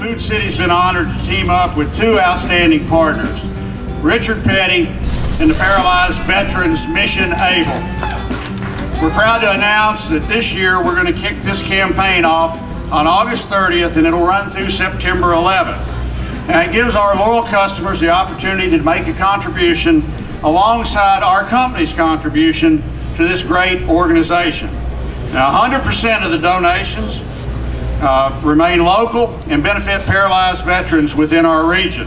Food City's been honored to team up with two outstanding partners, Richard Petty and the Paralyzed Veterans Mission Able. We're proud to announce that this year we're going to kick this campaign off on August 30th and it'll run through September 11th. And it gives our loyal customers the opportunity to make a contribution alongside our company's contribution to this great organization. Now 100% of the donations remain local and benefit paralyzed veterans within our region.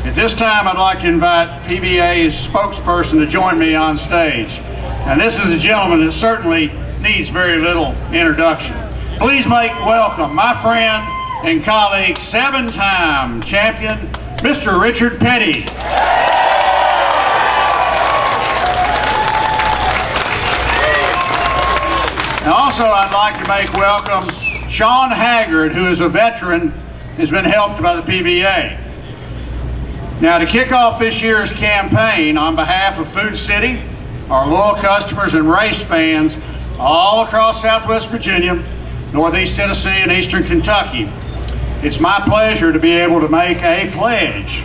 At this time, I'd like to invite PVA's spokesperson to join me on stage. And this is a gentleman that certainly needs very little introduction. Please make welcome my friend and colleague, seven-time champion, Mr. Richard Petty. And also, I'd like to make welcome Sean Haggard, who is a veteran, has been helped by the PVA. Now, to kick off this year's campaign, on behalf of Food City, our loyal customers and race fans all across Southwest Virginia, Northeast Tennessee, and Eastern Kentucky, it's my pleasure to be able to make a pledge.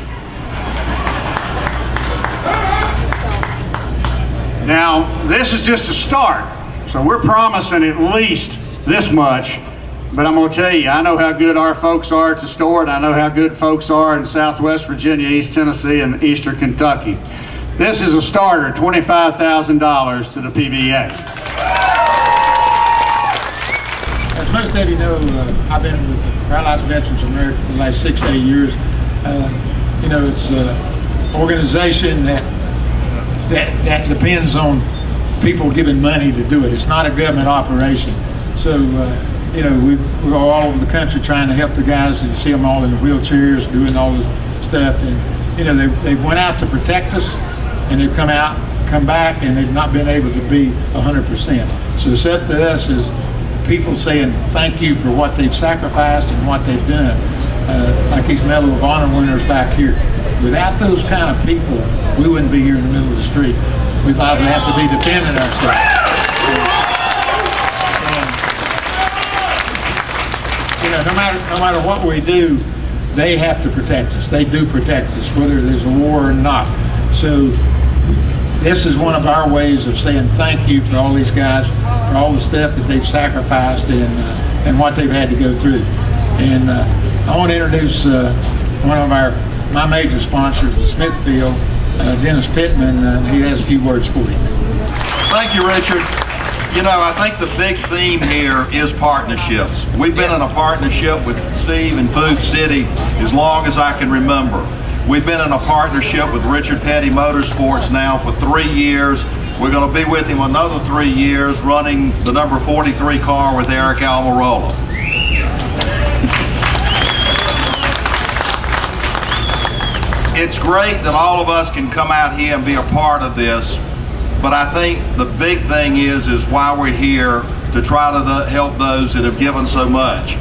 Now, this is just a start, so we're promising at least this much, but I'm going to tell you, I know how good our folks are at the store, and I know how good folks are in Southwest Virginia, East Tennessee, and Eastern Kentucky. This is a starter, $25,000 to the PVA. As most of you know, I've been with the Paralyzed Veterans of America for the last 6 to 8 years. You know, it's an organization that depends on people giving money to do it. It's not a government operation. So, you know, we go all over the country trying to help the guys. You see them all in the wheelchairs, doing all this stuff. And, you know, they went out to protect us, and they've come back, and they've not been able to be 100%. So it's up to us as people saying thank you for what they've sacrificed and what they've done. Like these Medal of Honor winners back here. Without those kind of people, we wouldn't be here in the middle of the street. We'd probably have to be defending ourselves. You know, no matter what we do, they have to protect us. They do protect us, whether there's a war or not. So this is one of our ways of saying thank you for all these guys, for all the stuff that they've sacrificed and what they've had to go through. And I want to introduce one of my major sponsors, Smithfield, Dennis Pittman. He has a few words for you. Thank you, Richard. You know, I think the big theme here is partnerships. We've been in a partnership with Steve and Food City as long as I can remember. We've been in a partnership with Richard Petty Motorsports now for 3 years. We're going to be with him another 3 years running the number 43 car with Eric Almirola. It's great that all of us can come out here and be a part of this, but I think the big thing is why we're here to try to help those that have given so much.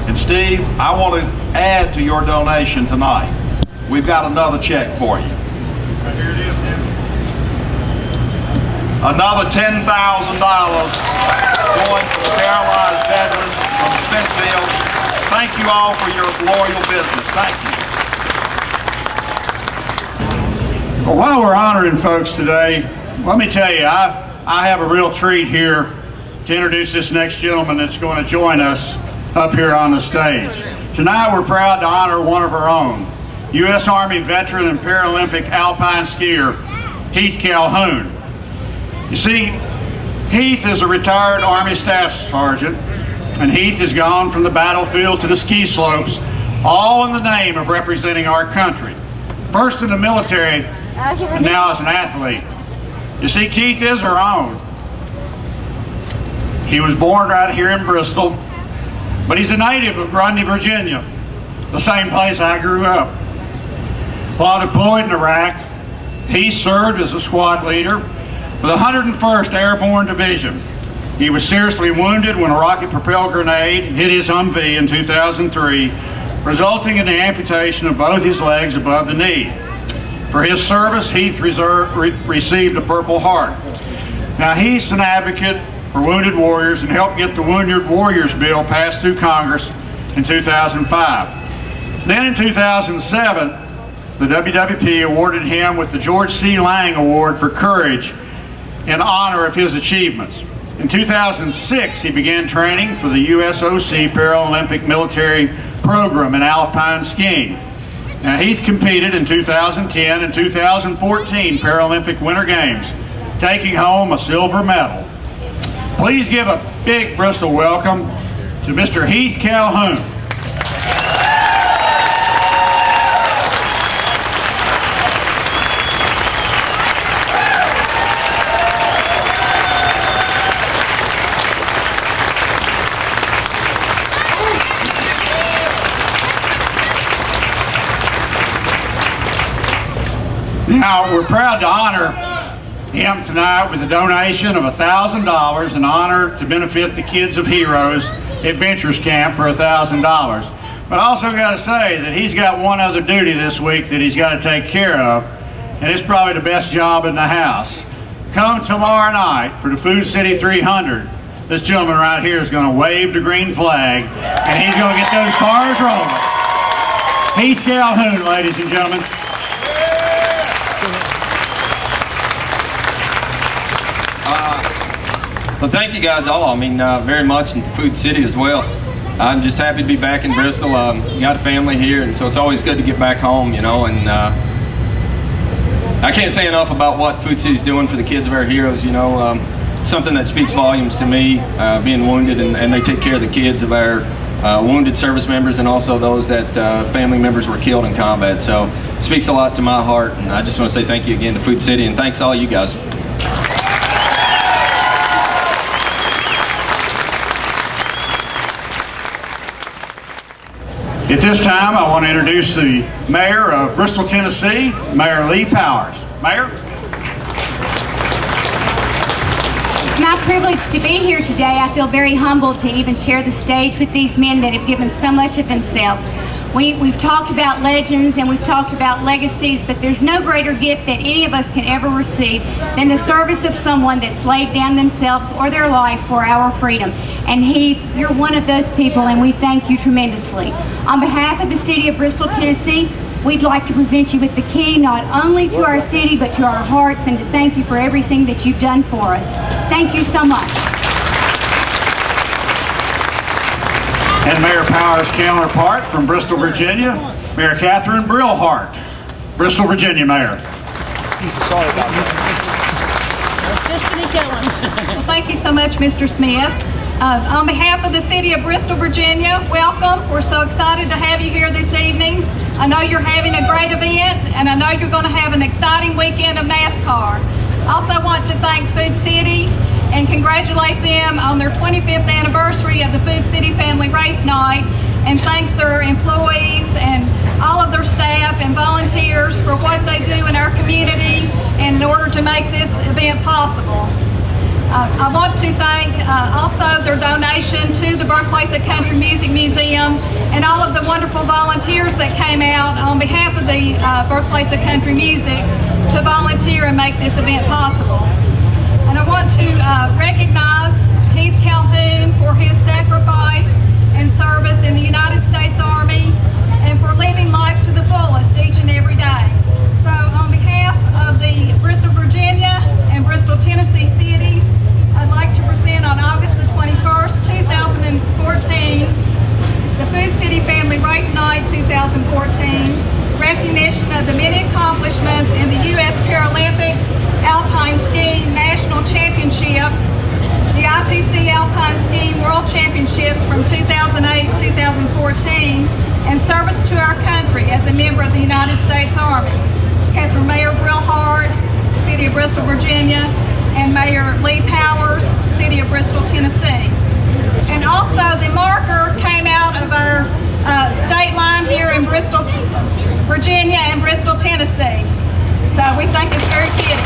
And Steve, I want to add to your donation tonight. We've got another check for you. Here it is, Tim. Another $10,000 going to the paralyzed veterans from Smithfield. Thank you all for your loyal business. Thank you. Well, while we're honoring folks today, let me tell you, I have a real treat here to introduce this next gentleman that's going to join us up here on the stage. Tonight we're proud to honor one of our own, U.S. Army veteran and Paralympic alpine skier, Heath Calhoun. You see, Heath is a retired Army Staff Sergeant, and Heath has gone from the battlefield to the ski slopes, all in the name of representing our country. First in the military, and now as an athlete. You see, Keith is our own. He was born right here in Bristol, but he's a native of Grundy, Virginia, the same place I grew up. While deployed in Iraq, he served as a squad leader for the 101st Airborne Division. He was seriously wounded when a rocket-propelled grenade hit his Humvee in 2003, resulting in the amputation of both his legs above the knee. For his service, Heath received a Purple Heart. Now, Heath's an advocate for wounded warriors and helped get the Wounded Warriors Bill passed through Congress in 2005. Then in 2007, the WWP awarded him with the George C. Lang Award for Courage in honor of his achievements. In 2006, he began training for the USOC Paralympic Military Program in alpine skiing. Now, Heath competed in 2010 and 2014 Paralympic Winter Games, taking home a silver medal. Please give a big Bristol welcome to Mr. Heath Calhoun. Now, we're proud to honor him tonight with a donation of $1,000 in honor to benefit the Kids of Heroes Adventures Camp for $1,000. But I also got to say that he's got one other duty this week that he's got to take care of, and it's probably the best job in the house. Come tomorrow night for the Food City 300. This gentleman right here is going to wave the green flag, and he's going to get those cars rolling. Heath Calhoun, ladies and gentlemen. Well, thank you guys all. I mean, very much, and to Food City as well. I'm just happy to be back in Bristol. Got a family here, and so it's always good to get back home, you know. And I can't say enough about what Food City's doing for the Kids of our Heroes. You know, something that speaks volumes to me, being wounded, and they take care of the kids of our wounded service members and also those that family members were killed in combat. So it speaks a lot to my heart, and I just want to say thank you again to Food City, and thanks all you guys. At this time, I want to introduce the Mayor of Bristol, Tennessee, Mayor Lee Powers. Mayor? It's my privilege to be here today. I feel very humbled to even share the stage with these men that have given so much of themselves. We've talked about legends and we've talked about legacies, but there's no greater gift that any of us can ever receive than the service of someone that's laid down themselves or their life for our freedom. And Heath, you're one of those people, and we thank you tremendously. On behalf of the city of Bristol, Tennessee, we'd like to present you with the key not only to our city but to our hearts, and to thank you for everything that you've done for us. Thank you so much. And Mayor Powers' counterpart from Bristol, Virginia, Mayor Catherine Brillhart. Bristol, Virginia, Mayor. Sorry about that. Just to be telling. Well, thank you so much, Mr. Smith. On behalf of the city of Bristol, Virginia, welcome. We're so excited to have you here this evening. I know you're having a great event, and I know you're going to have an exciting weekend of NASCAR. I also want to thank Food City and congratulate them on their 25th anniversary of the Food City Family Race Night, and thank their employees and all of their staff and volunteers for what they do in our community and in order to make this event possible. I want to thank also their donation to the Birthplace of Country Music Museum and all of the wonderful volunteers that came out on behalf of the Birthplace of Country Music to volunteer and make this event possible. And I want to recognize Heath Calhoun for his sacrifice and service in the United States Army and for living life to the fullest each and every day. So on behalf of the Bristol, Virginia and Bristol, Tennessee cities, I'd like to present on August the 21st, 2014, the Food City Family Race Night 2014, recognition of the many accomplishments in the U.S. Paralympics, Alpine Skiing National Championships, the IPC Alpine Skiing World Championships from 2008-2014, and service to our country as a member of the United States Army. Catherine Mayor Brillhart, City of Bristol, Virginia, and Mayor Lee Powers, City of Bristol, Tennessee. And also the marker came out of our state line here in Bristol, Virginia and Bristol, Tennessee. So we think it's very fitting.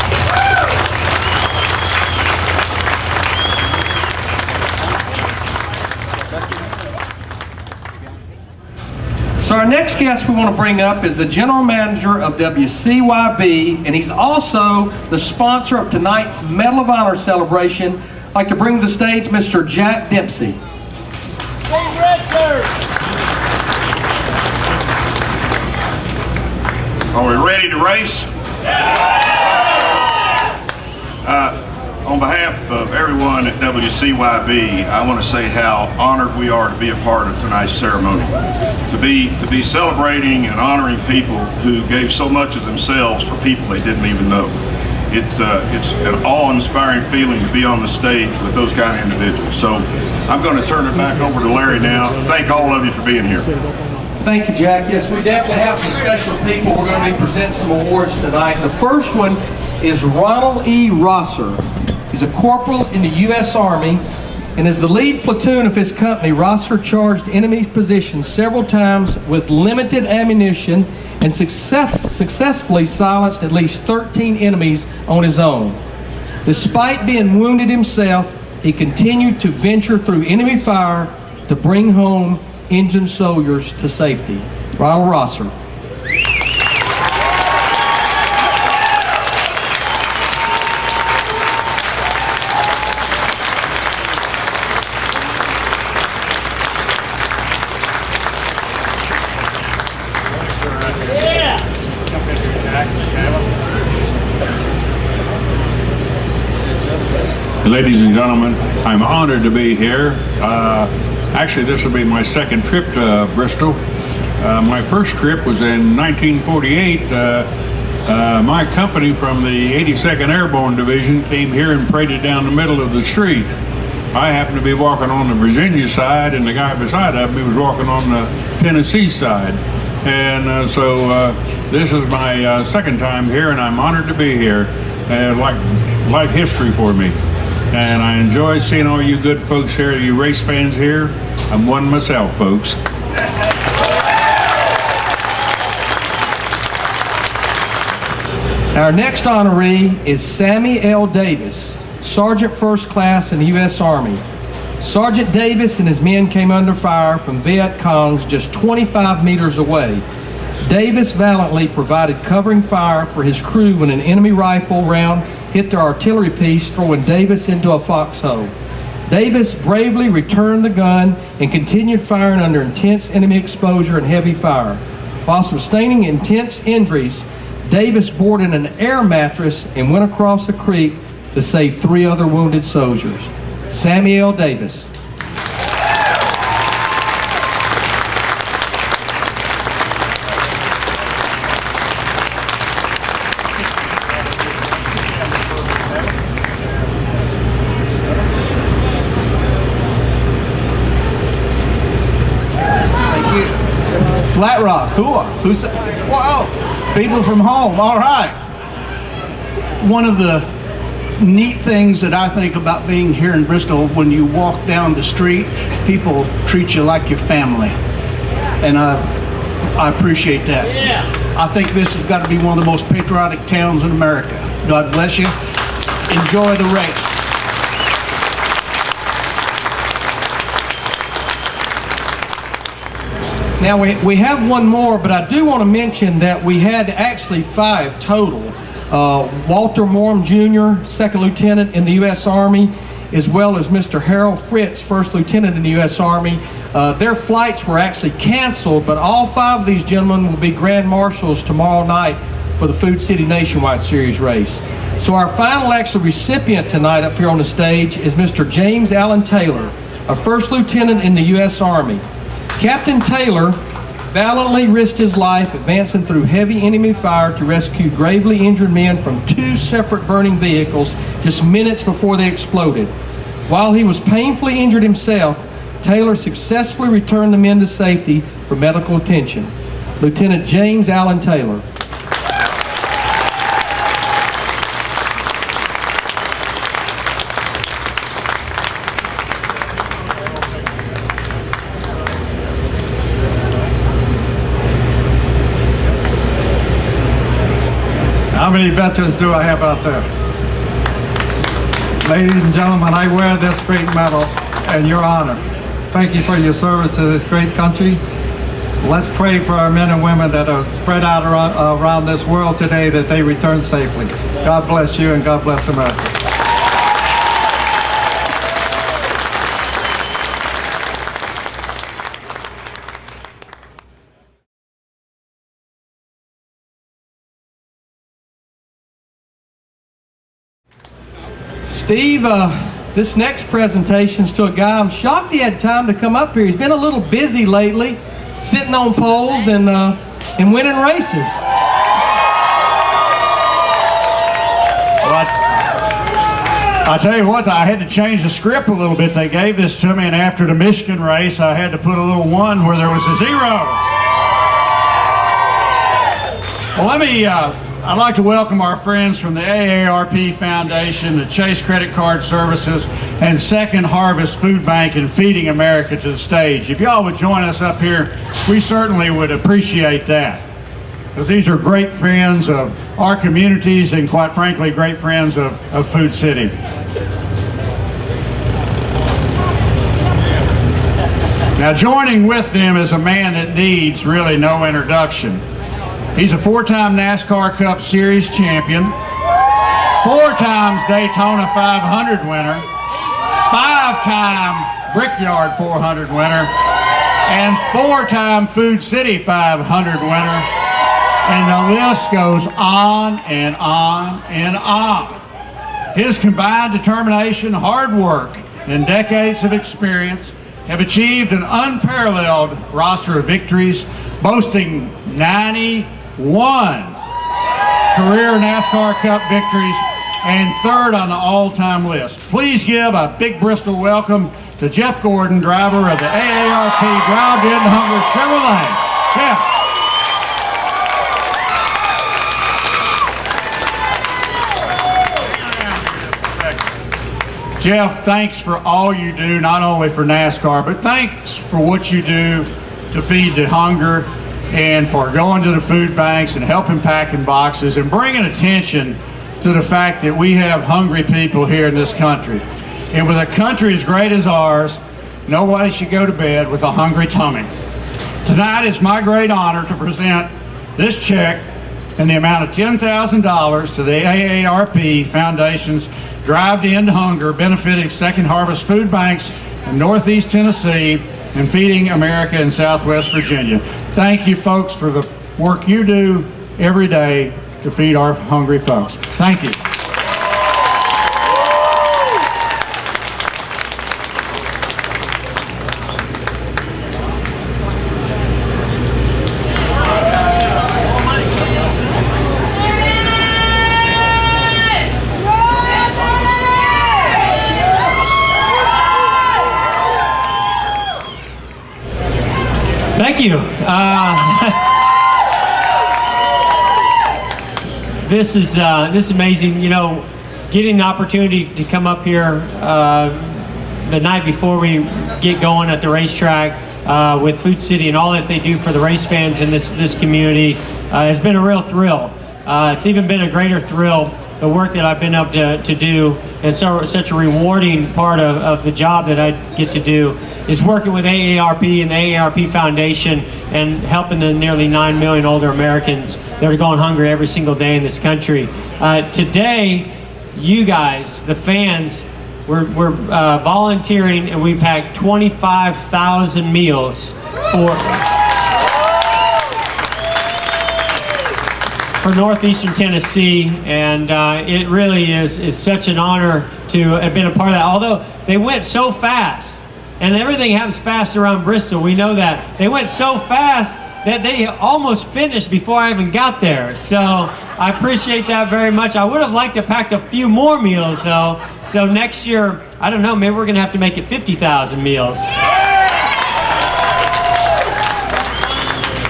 So our next guest we want to bring up is the General Manager of WCYB, and he's also the sponsor of tonight's Medal of Honor celebration. I'd like to bring to the stage Mr. Jack Dempsey. Are we ready to race? On behalf of everyone at WCYB, I want to say how honored we are to be a part of tonight's ceremony. To be celebrating and honoring people who gave so much of themselves for people they didn't even know. It's an awe-inspiring feeling to be on the stage with those kind of individuals. So I'm going to turn it back over to Larry now. Thank all of you for being here. Thank you, Jack. Yes, we definitely have some special people. We're going to be presenting some awards tonight. The first one is Ronald E Rosser. He's a corporal in the U.S. Army, and as the lead platoon of his company, Rosser charged enemy positions several times with limited ammunition and successfully silenced at least 13 enemies on his own. Despite being wounded himself, he continued to venture through enemy fire to bring home injured soldiers to safety. Ronald Rosser. Ladies and gentlemen, I'm honored to be here. Actually, this will be my second trip to Bristol. My first trip was in 1948. My company from the 82nd Airborne Division came here and paraded down the middle of the street. I happened to be walking on the Virginia side, and the guy beside of me was walking on the Tennessee side. And so this is my second time here, and I'm honored to be here. Like history for me. And I enjoy seeing all you good folks here, you race fans here. I'm one myself, folks. Our next honoree is Sammy Al Davis, Sergeant First Class in the U.S. Army. Sergeant Davis and his men came under fire from Viet Congs just 25 meters away. Davis valiantly provided covering fire for his crew when an enemy rifle round hit their artillery piece, throwing Davis into a foxhole. Davis bravely returned the gun and continued firing under intense enemy exposure and heavy fire. While sustaining intense injuries, Davis boarded an air mattress and went across the creek to save 3 other wounded soldiers. Sammy Al Davis. Flat Rock, who's, wow, people from home, all right. One of the neat things that I think about being here in Bristol, when you walk down the street, people treat you like your family. And I appreciate that. Yeah. I think this has got to be one of the most patriotic towns in America. God bless you. Enjoy the race. Now we have one more, but I do want to mention that we had actually 5 total. Walter Morm Jr., Second Lieutenant in the U.S. Army, as well as Mr. Harold Fritz, First Lieutenant in the U.S. Army. Their flights were actually canceled, but all 5 of these gentlemen will be Grand Marshals tomorrow night for the Food City Nationwide Series race. So our final actual recipient tonight up here on the stage is Mr. James Allen Taylor, a First Lieutenant in the U.S. Army. Captain Taylor valiantly risked his life advancing through heavy enemy fire to rescue gravely injured men from 2 separate burning vehicles just minutes before they exploded. While he was painfully injured himself, Taylor successfully returned the men to safety for medical attention. Lieutenant James Allen Taylor. How many veterans do I have out there? Ladies and gentlemen, I wear this great medal in your honor. Thank you for your service to this great country. Let's pray for our men and women that are spread out around this world today, that they return safely. God bless you and God bless America. Steve, this next presentation's to a guy I'm shocked he had time to come up here. He's been a little busy lately, sitting on poles and winning races. I'll tell you what, I had to change the script a little bit. They gave this to me, and after the Michigan race, I had to put a little 1 where there was a 0. Well, I'd like to welcome our friends from the AARP Foundation, the Chase Credit Card Services, and Second Harvest Food Bank and Feeding America to the stage. If y'all would join us up here, we certainly would appreciate that. Because these are great friends of our communities and, quite frankly, great friends of Food City. Now, joining with them is a man that needs really no introduction. He's a 4-time NASCAR Cup Series champion, 4 times Daytona 500 winner, 5-time Brickyard 400 winner, and 4-time Food City 500 winner. And the list goes on and on and on. His combined determination, hard work, and decades of experience have achieved an unparalleled roster of victories, boasting 91 career NASCAR Cup victories and 3rd on the all-time list. Please give a big Bristol welcome to Jeff Gordon, driver of the AARP Drive in Hunger Chevrolet. Jeff. Jeff, thanks for all you do, not only for NASCAR, but thanks for what you do to feed the hunger and for going to the food banks and helping packing boxes and bringing attention to the fact that we have hungry people here in this country. And with a country as great as ours, nobody should go to bed with a hungry tummy. Tonight it's my great honor to present this check in the amount of $10,000 to the AARP Foundation's Drive to End Hunger, benefiting Second Harvest Food Banks in Northeast Tennessee and Feeding America in Southwest Virginia. Thank you, folks, for the work you do every day to feed our hungry folks. Thank you. Thank you. This is amazing. You know, getting the opportunity to come up here the night before we get going at the racetrack with Food City and all that they do for the race fans in this community has been a real thrill. It's even been a greater thrill, the work that I've been able to do, and so such a rewarding part of the job that I get to do is working with AARP and the AARP Foundation and helping the nearly 9 million older Americans that are going hungry every single day in this country. Today, you guys, the fans, we're volunteering, and we packed 25,000 meals for Northeastern Tennessee, and it really is such an honor to have been a part of that. Although they went so fast, and everything happens fast around Bristol, we know that. They went so fast that they almost finished before I even got there. So I appreciate that very much. I would have liked to pack a few more meals though. So next year, I don't know, maybe we're gonna have to make it 50,000 meals.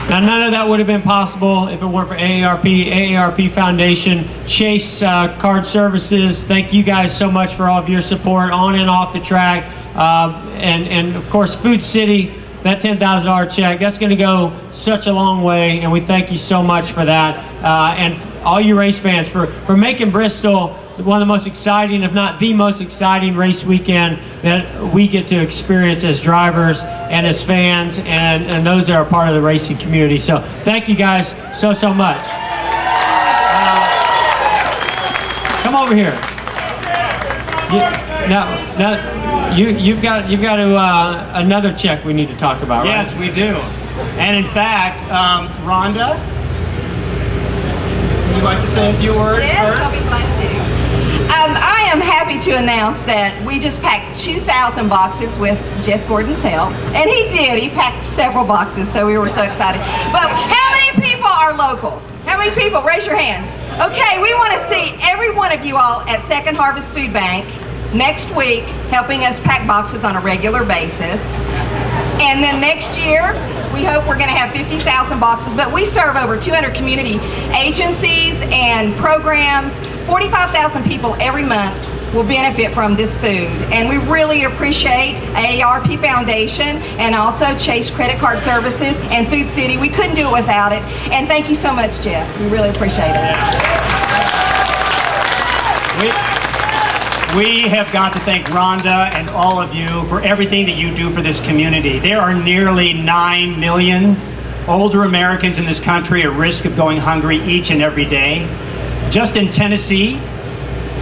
Now, none of that would have been possible if it weren't for AARP Foundation, Chase Card Services. Thank you guys so much for all of your support on and off the track. And of course, Food City, that $10,000 check, that's going to go such a long way, and we thank you so much for that. And all you race fans for making Bristol one of the most exciting, if not the most exciting race weekend that we get to experience as drivers and as fans and those that are part of the racing community. So thank you guys so much. Come over here. You've got another check we need to talk about, right? Yes, we do. And in fact, Rhonda, would you like to say a few words first? Yes, I'll be glad to. I am happy happy to announce that we just packed 2,000 boxes with Jeff Gordon's help. And he did. He packed several boxes, so we were so excited. But how many people are local? How many people? Raise your hand. Okay, we want to see every one of you all at Second Harvest Food Bank next week helping us pack boxes on a regular basis. And then next year, we hope we're going to have 50,000 boxes, but we serve over 200 community agencies and programs. 45,000 people every month will benefit from this food. And we really appreciate AARP Foundation and also Chase Credit Card Services and Food City. We couldn't do it without it. And thank you so much, Jeff. We really appreciate it. We have got to thank Rhonda and all of you for everything that you do for this community. There are nearly 9 million older Americans in this country at risk of going hungry each and every day. Just in Tennessee,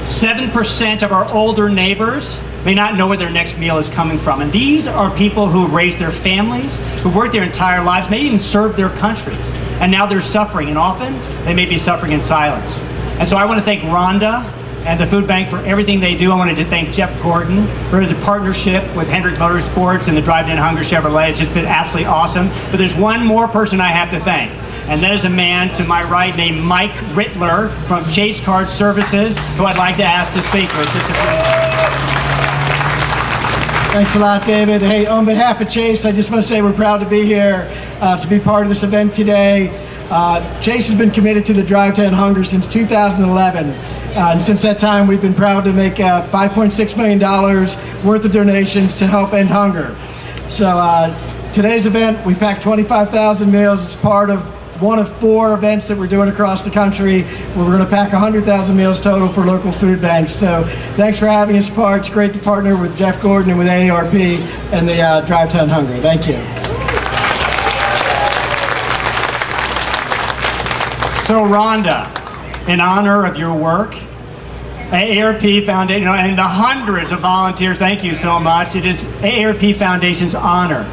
7% of our older neighbors may not know where their next meal is coming from. And these are people who have raised their families, who've worked their entire lives, may even served their countries. And now they're suffering, and often they may be suffering in silence. And so I want to thank Rhonda and the Food Bank for everything they do. I wanted to thank Jeff Gordon for his partnership with Hendrick Motorsports and the Drive Down Hunger Chevrolet. It's just been absolutely awesome. But there's one more person I have to thank, and that is a man to my right named Mike Rittler from Chase Card Services, who I'd like to ask to speak with. Thanks a lot, David. Hey, on behalf of Chase, I just want to say we're proud to be here to be part of this event today. Chase has been committed to the Drive to End Hunger since 2011. And since that time, we've been proud to make $5.6 million worth of donations to help end hunger. So today's event, we packed 25,000 meals. It's part of one of 4 events that we're doing across the country where we're going to pack 100,000 meals total for local food banks. So thanks for having us part. It's great to partner with Jeff Gordon and with AARP and the Drive to End Hunger. Thank you. So Rhonda, in honor of your work, AARP Foundation, and the hundreds of volunteers, thank you so much. It is AARP Foundation's honor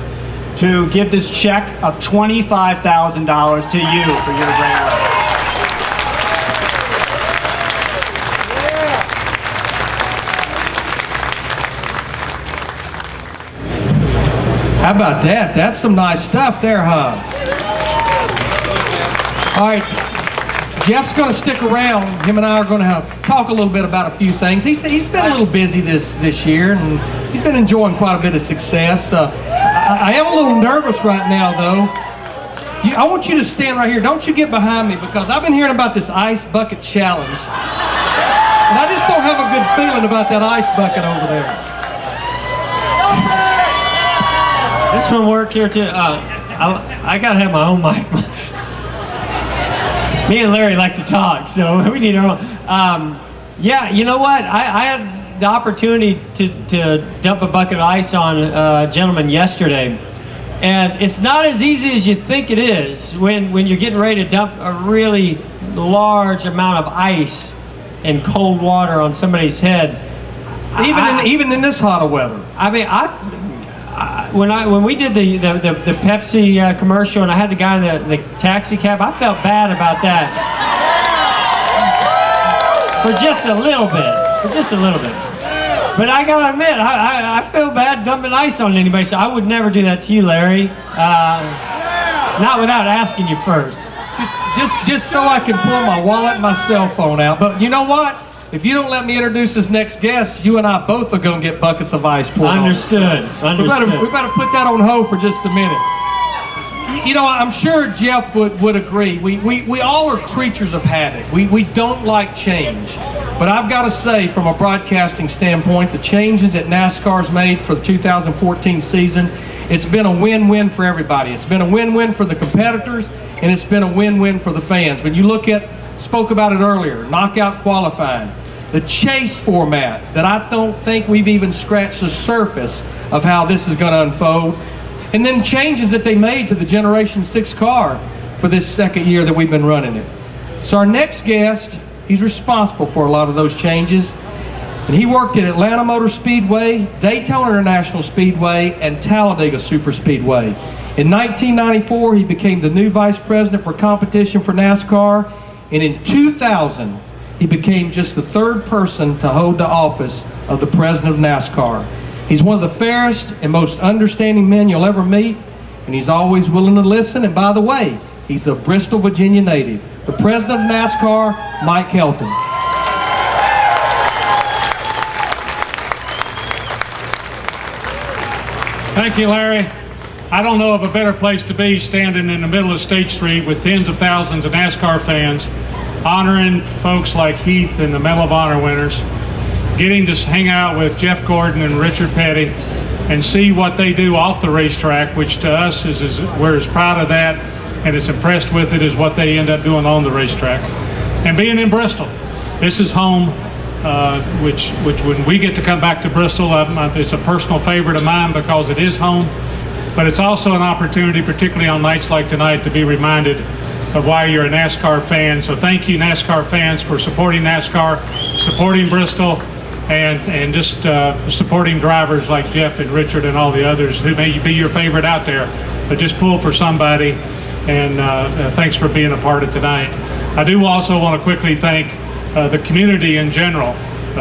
to give this check of $25,000 to you for your great work. How about that? That's some nice stuff there, huh? All right. Jeff's going to stick around. Him and I are going to talk a little bit about a few things. He's been a little busy this year, and he's been enjoying quite a bit of success. I am a little nervous right now, though. I want you to stand right here. Don't you get behind me, because I've been hearing about this ice bucket challenge, and I just don't have a good feeling about that ice bucket over there. Does this one work here too? I gotta have my own mic. Me and Larry like to talk, so we need our own. Yeah, you know what? I had the opportunity to dump a bucket of ice on a gentleman yesterday, and it's not as easy as you think it is when you're getting ready to dump a really large amount of ice and cold water on somebody's head. Even in this hot of weather. I mean, when we did the Pepsi commercial and I had the guy in the taxi cab, I felt bad about that. For just a little bit. But I gotta admit, I feel bad dumping ice on anybody, so I would never do that to you, Larry. Not without asking you first. Just so I can pull my wallet and my cell phone out. But you know what? If you don't let me introduce this next guest, you and I both are going to get buckets of ice poured on us. Understood. We better put that on hold for just a minute. You know, I'm sure Jeff would agree. We all are creatures of habit. We don't like change. But I've got to say, from a broadcasting standpoint, the changes that NASCAR's made for the 2014 season, it's been a win-win for everybody. It's been a win-win for the competitors, and it's been a win-win for the fans. When you look at, spoke about it earlier, knockout qualifying, the chase format that I don't think we've even scratched the surface of how this is going to unfold, and then changes that they made to the Generation 6 car for this second year that we've been running it. So our next guest, he's responsible for a lot of those changes, and he worked at Atlanta Motor Speedway, Daytona International Speedway, and Talladega Super Speedway. In 1994, he became the new vice president for competition for NASCAR, and in 2000, he became just the third person to hold the office of the president of NASCAR. He's one of the fairest and most understanding men you'll ever meet, and he's always willing to listen. And by the way, he's a Bristol, Virginia native. The president of NASCAR, Mike Helton. Thank you, Larry. I don't know of a better place to be standing in the middle of State Street with tens of thousands of NASCAR fans, honoring folks like Heath and the Medal of Honor winners, getting to hang out with Jeff Gordon and Richard Petty and see what they do off the racetrack, which to us is we're as proud of that and as impressed with it as what they end up doing on the racetrack. And being in Bristol, this is home, which when we get to come back to Bristol, it's a personal favorite of mine because it is home, but it's also an opportunity, particularly on nights like tonight, to be reminded of why you're a NASCAR fan. So thank you, NASCAR fans, for supporting NASCAR, supporting Bristol, and just supporting drivers like Jeff and Richard and all the others who may be your favorite out there, but just pull for somebody, and thanks for being a part of tonight. I do also want to quickly thank the community in general,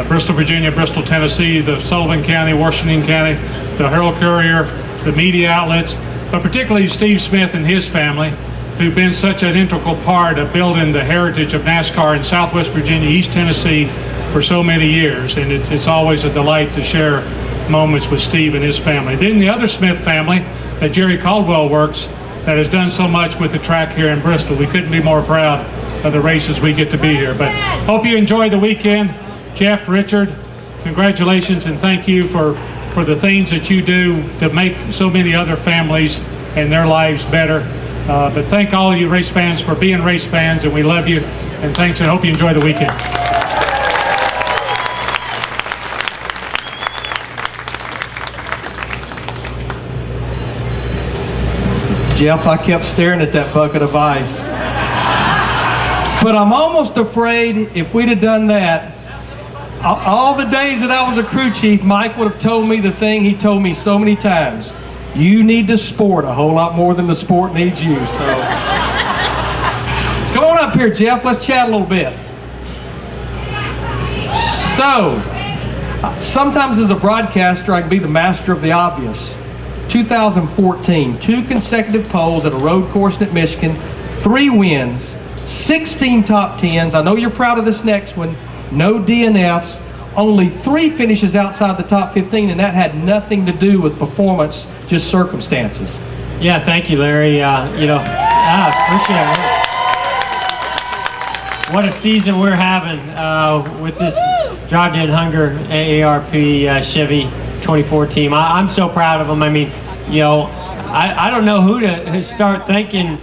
Bristol, Virginia, Bristol, Tennessee, the Sullivan County, Washington County, the Herald Courier, the media outlets, but particularly Steve Smith and his family, who've been such an integral part of building the heritage of NASCAR in Southwest Virginia, East Tennessee for so many years. And it's always a delight to share moments with Steve and his family. Then the other Smith family that Jerry Caldwell works, that has done so much with the track here in Bristol. We couldn't be more proud of the races we get to be here. But hope you enjoy the weekend. Jeff, Richard, congratulations and thank you for the things that you do to make so many other families and their lives better. But thank all of you race fans for being race fans, and we love you. And thanks, and hope you enjoy the weekend. Jeff, I kept staring at that bucket of ice. But I'm almost afraid if we'd have done that, all the days that I was a crew chief, Mike would have told me the thing he told me so many times. You need the sport a whole lot more than the sport needs you. So come on up here, Jeff. Let's chat a little bit. So sometimes as a broadcaster, I can be the master of the obvious. 2014, 2 consecutive poles at a road course at Michigan, 3 wins, 16 top 10s. I know you're proud of this next one. No DNFs, only 3 finishes outside the top 15, and that had nothing to do with performance, just circumstances. Yeah, thank you, Larry. Appreciate it. What a season we're having with this Drive to Hunger AARP Chevy 24 team. I'm so proud of them. I mean, I don't know who to start thanking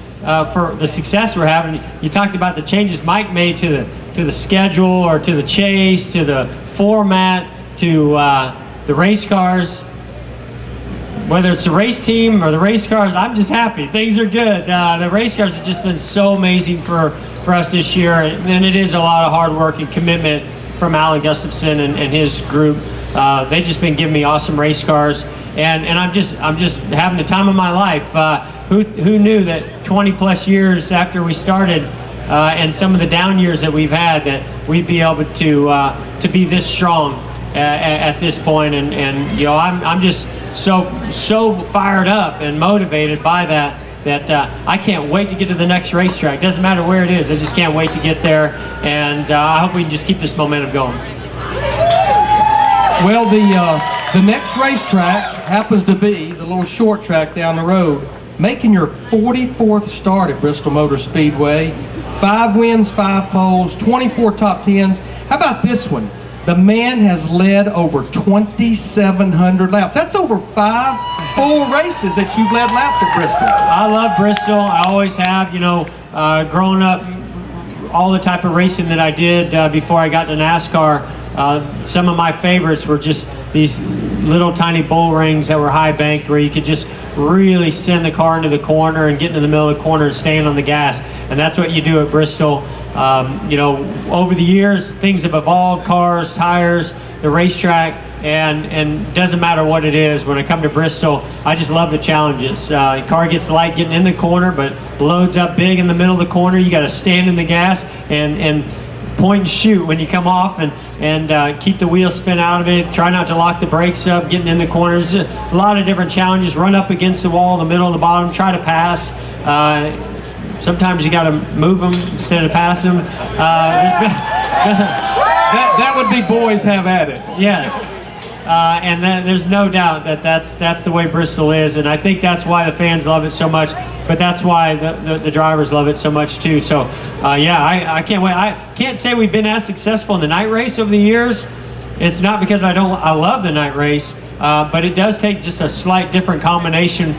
for the success we're having. You talked about the changes Mike made to the schedule, or to the chase, to the format, to the race cars. Whether it's the race team or the race cars, I'm just happy. Things are good. The race cars have just been so amazing for us this year, and it is a lot of hard work and commitment from Alan Gustafson and his group. They've just been giving me awesome race cars, and I'm just having the time of my life. Who knew that 20 plus years after we started, and some of the down years that we've had, that we'd be able to be this strong at this point, and I'm just so fired up and motivated by that I can't wait to get to the next racetrack. Doesn't matter where it is, I just can't wait to get there, and I hope we can just keep this momentum going. Well, the next racetrack happens to be the little short track down the road, making your 44th start at Bristol Motor Speedway. 5 wins, 5 poles, 24 top 10s. How about this one? The man has led over 2,700 laps. That's over 5 full races that you've led laps at Bristol. I love Bristol. I always have. Growing up, all the type of racing that I did before I got to NASCAR, some of my favorites were just these little tiny bull rings that were high banked, where you could just really send the car into the corner and get into the middle of the corner and stand on the gas. And that's what you do at Bristol. Over the years, things have evolved: cars, tires, the racetrack, and doesn't matter what it is. When I come to Bristol, I just love the challenges. The car gets light getting in the corner, but loads up big in the middle of the corner. You got to stand in the gas and point and shoot when you come off, and keep the wheel spin out of it. Try not to lock the brakes up, getting in the corners. A lot of different challenges. Run up against the wall in the middle, the bottom. Try to pass. Sometimes you got to move them instead of pass them. That would be boys have at it. Yes. And there's no doubt that that's the way Bristol is, and I think that's why the fans love it so much. But that's why the drivers love it so much too. So, I can't wait. I can't say we've been as successful in the night race over the years. It's not because I love the night race, but it does take just a slight different combination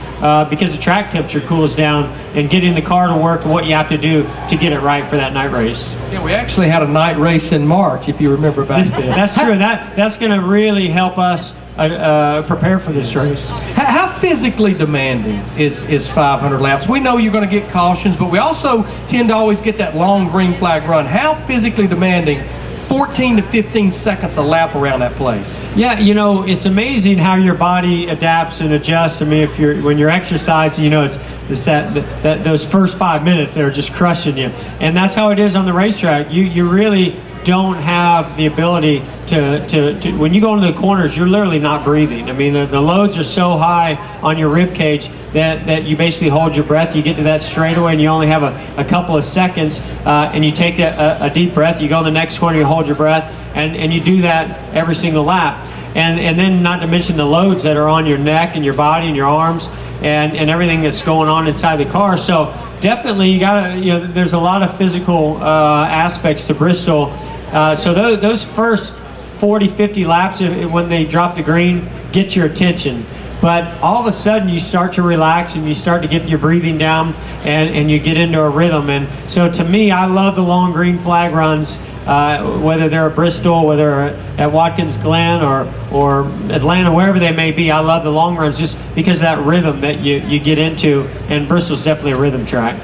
because the track temperature cools down, and getting the car to work and what you have to do to get it right for that night race. Yeah, we actually had a night race in March, if you remember back then. That's true. That's going to really help us prepare for this race. How physically demanding is 500 laps? We know you're going to get cautions, but we also tend to always get that long green flag run. How physically demanding? 14 to 15 seconds a lap around that place. Yeah, it's amazing how your body adapts and adjusts. I mean, when you're exercising, it's that those first 5 minutes that are just crushing you, and that's how it is on the racetrack. You really don't have the ability to when you go into the corners, you're literally not breathing. I mean, the loads are so high on your rib cage that you basically hold your breath. You get to that straightaway and you only have a couple of seconds, and you take a deep breath. You go in the next corner, you hold your breath, and you do that every single lap. And then not to mention the loads that are on your neck and your body and your arms and everything that's going on inside the car. So definitely you gotta, there's a lot of physical aspects to Bristol. So those first 40, 50 laps, when they drop the green, get your attention. But all of a sudden you start to relax and you start to get your breathing down and you get into a rhythm. And so to me, I love the long green flag runs, whether they're at Bristol, whether at Watkins Glen or Atlanta, wherever they may be. I love the long runs just because of that rhythm that you get into, and Bristol's definitely a rhythm track.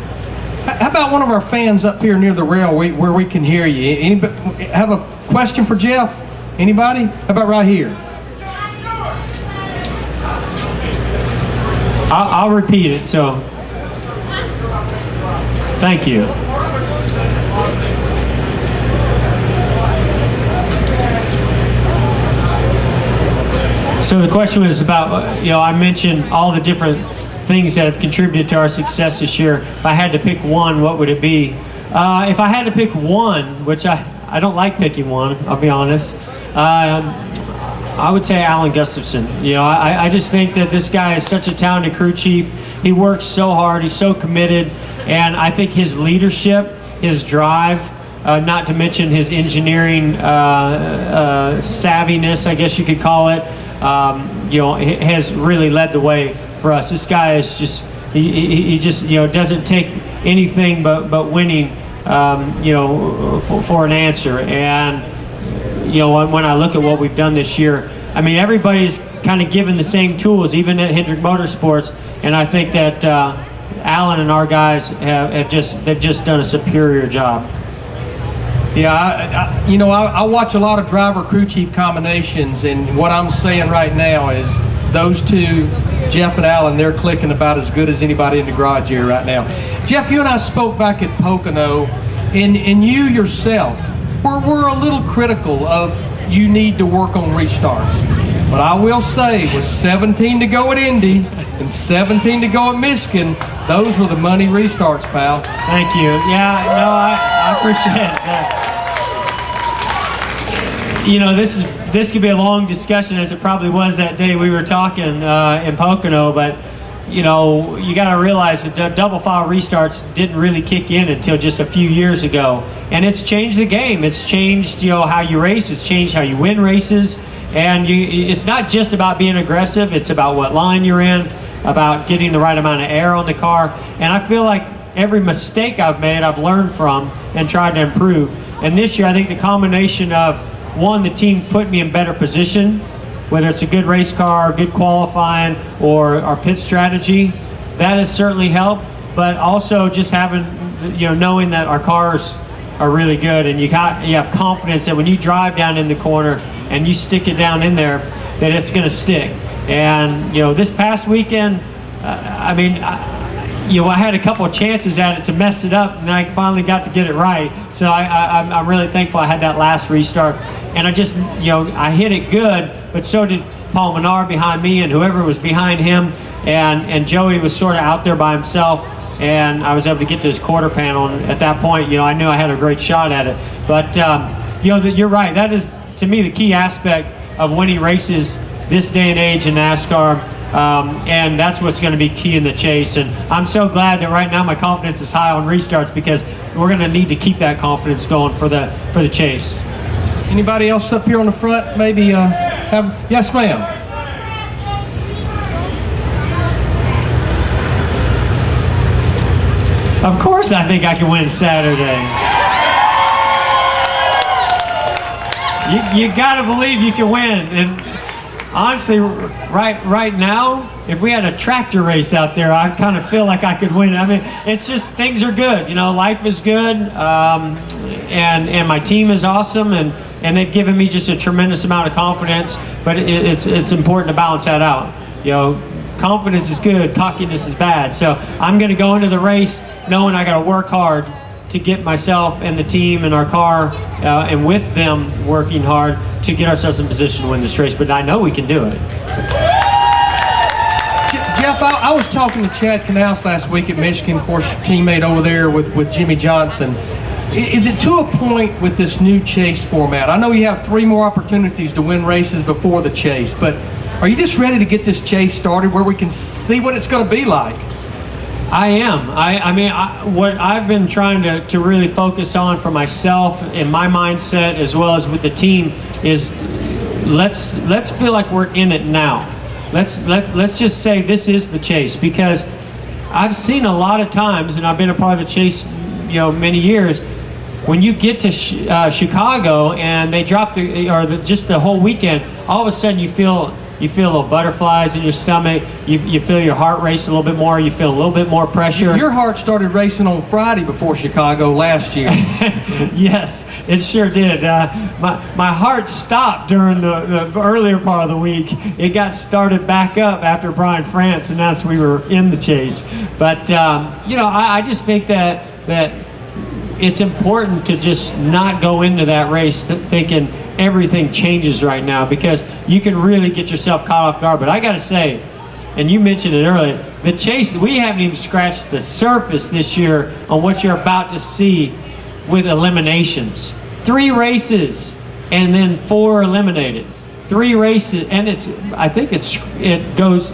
How about one of our fans up here near the rail where we can hear you? Anybody have a question for Jeff? Anybody? How about right here? I'll repeat it, so thank you. So the question was about, I mentioned all the different things that have contributed to our success this year. If I had to pick one, what would it be? If I had to pick one, which I don't like picking one, I'll be honest, I would say Alan Gustafson. I just think that this guy is such a talented crew chief. He works so hard, he's so committed, and I think his leadership, his drive, not to mention his engineering savviness, I guess you could call it, has really led the way for us. This guy is just, he just doesn't take anything but winning, for an answer. And when I look at what we've done this year, I mean, everybody's kind of given the same tools, even at Hendrick Motorsports, and I think that Alan and our guys have just done a superior job. Yeah, I watch a lot of driver crew chief combinations, and what I'm saying right now is those two, Jeff and Alan, they're clicking about as good as anybody in the garage here right now. Jeff, you and I spoke back at Pocono, and you yourself we're a little critical of you need to work on restarts. But I will say, with 17 to go at Indy and 17 to go at Michigan, those were the money restarts, pal. Thank you. Yeah, no, I appreciate that. This could be a long discussion, as it probably was that day we were talking in Pocono, but you got to realize that double file restarts didn't really kick in until just a few years ago, and it's changed the game. It's changed how you race. It's changed how you win races, and it's not just about being aggressive. It's about what line you're in, about getting the right amount of air on the car, and I feel like every mistake I've made, I've learned from and tried to improve. And this year, I think the combination of, one, the team put me in better position, whether it's a good race car, good qualifying, or our pit strategy, that has certainly helped. But also just having, knowing that our cars are really good, and you have confidence that when you drive down in the corner and you stick it down in there, that it's going to stick. And this past weekend, I had a couple of chances at it to mess it up, and I finally got to get it right. So I'm really thankful I had that last restart. And I just, I hit it good, but so did Paul Menard behind me and whoever was behind him. And Joey was sort of out there by himself, and I was able to get to his quarter panel. And at that point, I knew I had a great shot at it. But, you're right. That is, to me, the key aspect of winning races this day and age in NASCAR. And that's what's going to be key in the chase. And I'm so glad that right now my confidence is high on restarts, because we're going to need to keep that confidence going for the chase. Anybody else up here on the front? Maybe yes, ma'am. Of course, I think I can win Saturday. You got to believe you can win. And honestly, right now, if we had a tractor race out there, I kind of feel like I could win. I mean, it's just, things are good. Life is good, and my team is awesome, and they've given me just a tremendous amount of confidence. But it's important to balance that out. Confidence is good, cockiness is bad. So I'm going to go into the race knowing I got to work hard to get myself and the team and our car, and with them working hard to get ourselves in position to win this race. But I know we can do it. Jeff, I was talking to Chad Knaus last week at Michigan, of course, your teammate over there with Jimmy Johnson. Is it to a point with this new chase format? I know you have 3 more opportunities to win races before the chase, but are you just ready to get this chase started where we can see what it's going to be like? I am. I mean, what I've been trying to really focus on for myself and my mindset, as well as with the team, is let's feel like we're in it now. Let's just say this is the chase, because I've seen a lot of times, and I've been a part of the chase, many years, when you get to Chicago and they drop just the whole weekend, all of a sudden you feel little butterflies in your stomach. You feel your heart race a little bit more. You feel a little bit more pressure. Your heart started racing on Friday before Chicago last year. Yes, it sure did. My heart stopped during the earlier part of the week. It got started back up after Brian France, and that's we were in the chase. But I just think that it's important to just not go into that race thinking everything changes right now, because you can really get yourself caught off guard. But I got to say, and you mentioned it earlier, the chase, we haven't even scratched the surface this year on what you're about to see with eliminations. 3 races and then 4 eliminated. 3 races, and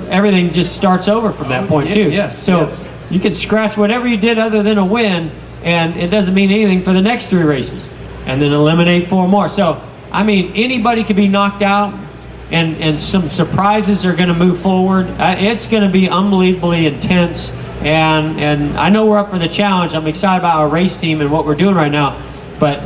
everything just starts over from that point too. Yes. So yes. You can scratch whatever you did other than a win, and it doesn't mean anything for the next 3 races, and then eliminate 4 more. So, I mean, anybody could be knocked out, and some surprises are going to move forward. It's going to be unbelievably intense, and I know we're up for the challenge. I'm excited about our race team and what we're doing right now, but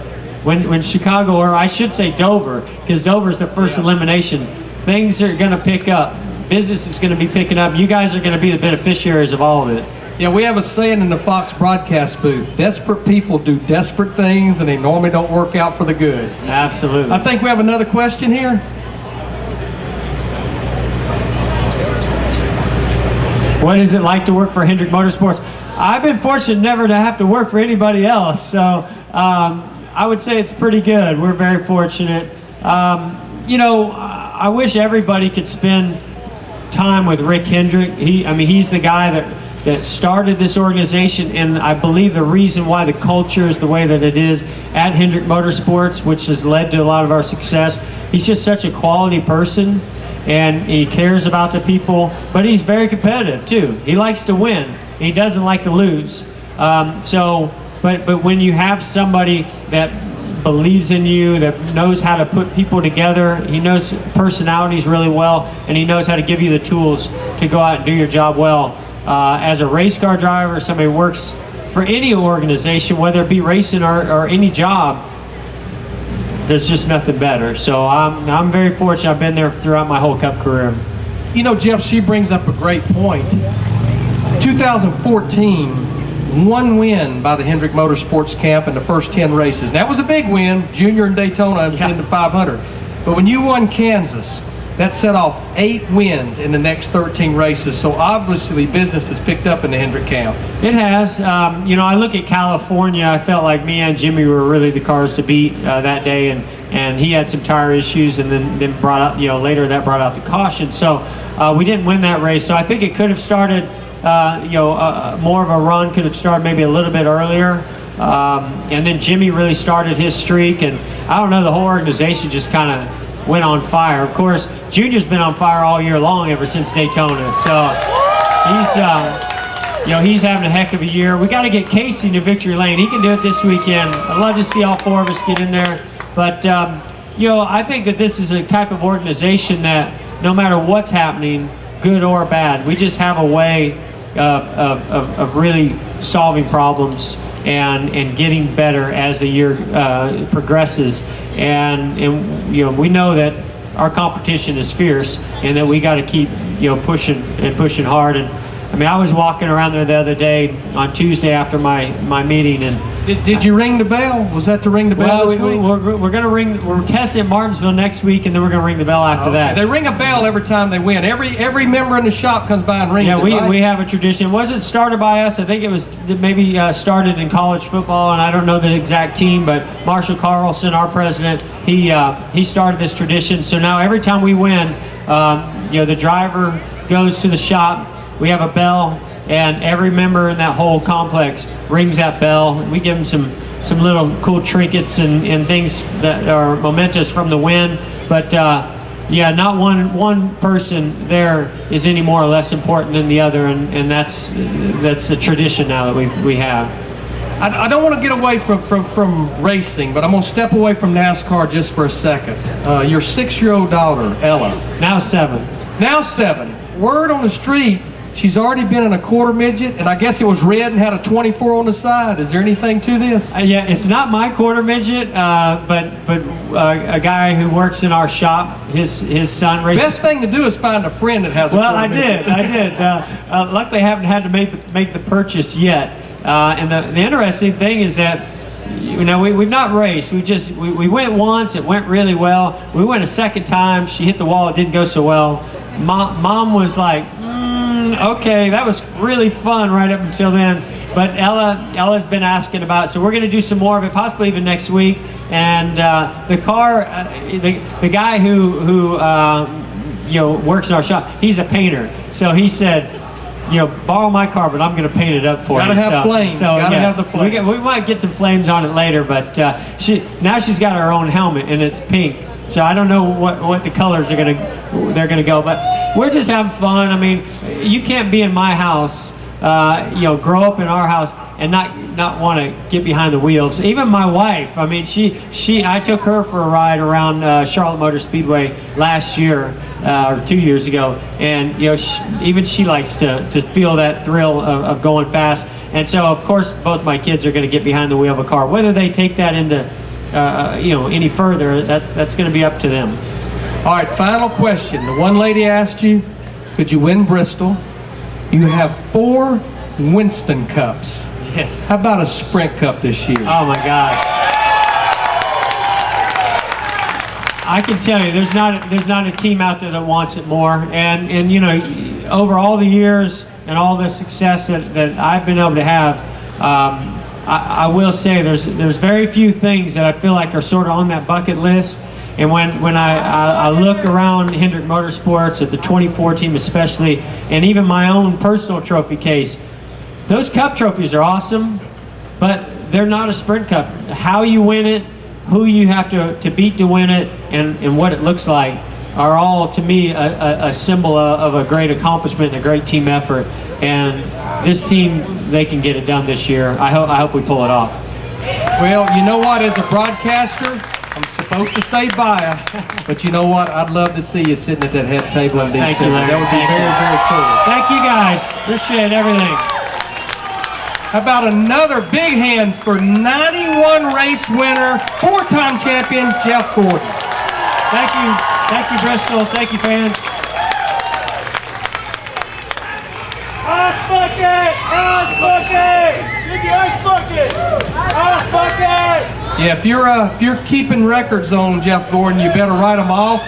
when Chicago, or I should say Dover, because Dover's the first elimination, things are going to pick up. Business is going to be picking up. You guys are going to be the beneficiaries of all of it. Yeah, we have a saying in the Fox broadcast booth: desperate people do desperate things, and they normally don't work out for the good. Absolutely. I think we have another question here. What is it like to work for Hendrick Motorsports? I've been fortunate never to have to work for anybody else, so I would say it's pretty good. We're very fortunate. I wish everybody could spend time with Rick Hendrick. He's the guy that started this organization, and I believe the reason why the culture is the way that it is at Hendrick Motorsports, which has led to a lot of our success. He's just such a quality person, and he cares about the people, but he's very competitive too. He likes to win, and he doesn't like to lose. But when you have somebody that believes in you, that knows how to put people together, he knows personalities really well, and he knows how to give you the tools to go out and do your job well. As a race car driver, somebody who works for any organization, whether it be racing or any job, there's just nothing better. So I'm very fortunate. I've been there throughout my whole Cup career. Jeff, she brings up a great point. 2014, 1 win by the Hendrick Motorsports camp in the first 10 races. That was a big win, Junior and Daytona in the 500. But when you won Kansas, That set off 8 wins in the next 13 races. So obviously business has picked up in the Hendrick camp. It has. You know, I look at California. I felt like me and Jimmy were really the cars to beat that day, and he had some tire issues, and then brought out, you know, later that brought out the caution. So we didn't win that race. So I think it could have started, more of a run could have started maybe a little bit earlier. And then Jimmy really started his streak, and I don't know, the whole organization just kind of went on fire. Of course, Junior's been on fire all year long ever since Daytona. So he's having a heck of a year. We got to get Casey to victory lane. He can do it this weekend. I'd love to see all 4 of us get in there. But I think that this is a type of organization that no matter what's happening, good or bad, we just have a way of really solving problems and getting better as the year progresses. And we know that our competition is fierce, and that we got to keep pushing hard. And I mean, I was walking around there the other day on Tuesday after my meeting, and did you ring the bell? Was that to ring the bell this week? We're gonna ring. We're testing at Martinsville next week, and then we're gonna ring the bell after that. They ring a bell every time they win. Every member in the shop comes by and rings it. Yeah, we have a tradition. It wasn't started by us. I think it was maybe started in college football, and I don't know the exact team, but Marshall Carlson, our president, he started this tradition. So now every time we win, the driver goes to the shop. We have a bell, and every member in that whole complex rings that bell. We give them some little cool trinkets and things that are momentous from the win. But not one person there is any more or less important than the other, and that's the tradition now that we have. I don't want to get away from racing, but I'm going to step away from NASCAR just for a second. Your 6-year-old daughter, Ella. Now 7. Now 7. Word on the street, she's already been in a quarter midget, and I guess it was red and had a 24 on the side. Is there anything to this? Yeah, it's not my quarter midget, but a guy who works in our shop, his son races. Best thing to do is find a friend that has a quarter midget. I did. Luckily, I haven't had to make the purchase yet. And the interesting thing is that, we've not raced. We went once. It went really well. We went a second time. She hit the wall. It didn't go so well. Mom was like, okay, that was really fun right up until then. But Ella's been asking about it, so we're going to do some more of it, possibly even next week. And the car, the guy who works in our shop, he's a painter. So he said, borrow my car, but I'm going to paint it up for you. Gotta have flames. Gotta have the flames. We might get some flames on it later, but she's got her own helmet, and it's pink. So I don't know what the colors they're gonna go, but we're just having fun. I mean, you can't be in my house, grow up in our house and not want to get behind the wheels. Even my wife, I mean, I took her for a ride around Charlotte Motor Speedway last year or 2 years ago, and even she likes to feel that thrill of going fast. And so, of course, both my kids are going to get behind the wheel of a car. Whether they take that into any further, that's going to be up to them. All right, final question. The one lady asked you, could you win Bristol? You have 4 Winston Cups. Yes. How about a Sprint Cup this year? Oh my gosh. I can tell you, there's not a team out there that wants it more. And over all the years and all the success that I've been able to have, I will say there's very few things that I feel like are sort of on that bucket list. And when I look around Hendrick Motorsports at the 24 team especially, and even my own personal trophy case, those cup trophies are awesome, but they're not a sprint cup. How you win it, who you have to beat to win it, and what it looks like are all, to me, a symbol of a great accomplishment and a great team effort. And this team, they can get it done this year. I hope we pull it off. Well, you know what? As a broadcaster, I'm supposed to stay biased, but you know what? I'd love to see you sitting at that head table in December. Thank you, Larry. That would be very, very cool. Thank you, guys. Appreciate everything. How about another big hand for 91 race winner, 4-time champion, Jeff Gordon. Thank you. Thank you, Bristol. Thank you, fans. Ice bucket! Ice bucket! Get the ice bucket! Ice bucket! Yeah, if you're keeping records on Jeff Gordon, you better write them all.